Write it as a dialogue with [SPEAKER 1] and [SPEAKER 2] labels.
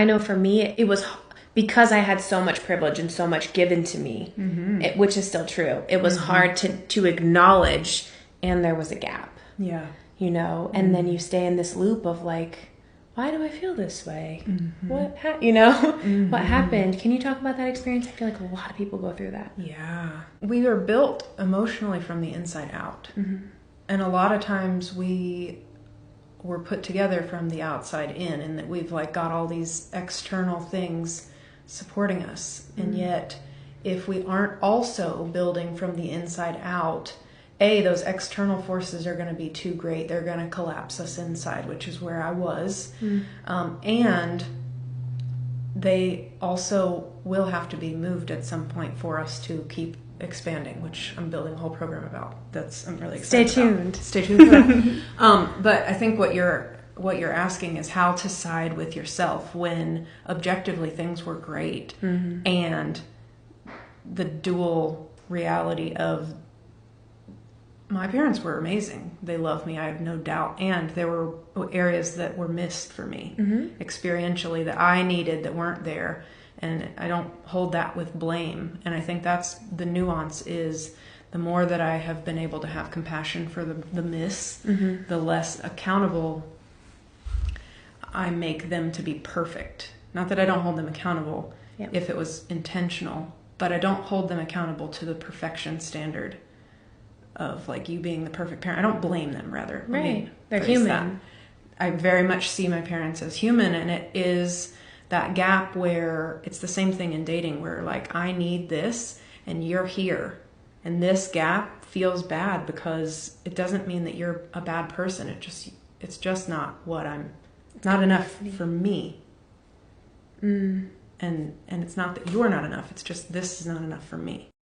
[SPEAKER 1] I know for me, it was because I had so much privilege and so much given to me, which is still true. It was hard to acknowledge, and there was a gap.
[SPEAKER 2] Yeah.
[SPEAKER 1] You know, and then you stay in this loop of like, why do I feel this way? What what happened? Can you talk about that experience? I feel like a lot of people go through that.
[SPEAKER 2] Yeah. We are built emotionally from the inside out. And a lot of times we were put together from the outside in, and that we've like got all these external things supporting us. And yet, if we aren't also building from the inside out, those external forces are going to be too great. They're going to collapse us inside, which is where I was. And they also will have to be moved at some point for us to keep expanding, which I'm building a whole program about. I'm really excited about. Stay tuned for that. But I think what you're asking is how to side with yourself when objectively things were great, and the dual reality of my parents were amazing. They love me, I have no doubt. And there were areas that were missed for me experientially that I needed that weren't there. And I don't hold that with blame. And I think that's the nuance, is the more that I have been able to have compassion for the miss, the less accountable I make them to be perfect. Not that I don't hold them accountable if it was intentional, but I don't hold them accountable to the perfection standard of like you being the perfect parent. I don't blame them, rather.
[SPEAKER 1] Right. They're human.
[SPEAKER 2] That. I very much see my parents as human, and it is that gap where it's the same thing in dating, where like I need this and you're here, and this gap feels bad because it doesn't mean that you're a bad person. It's just not not enough for me. And it's not that you're not enough. It's just this is not enough for me.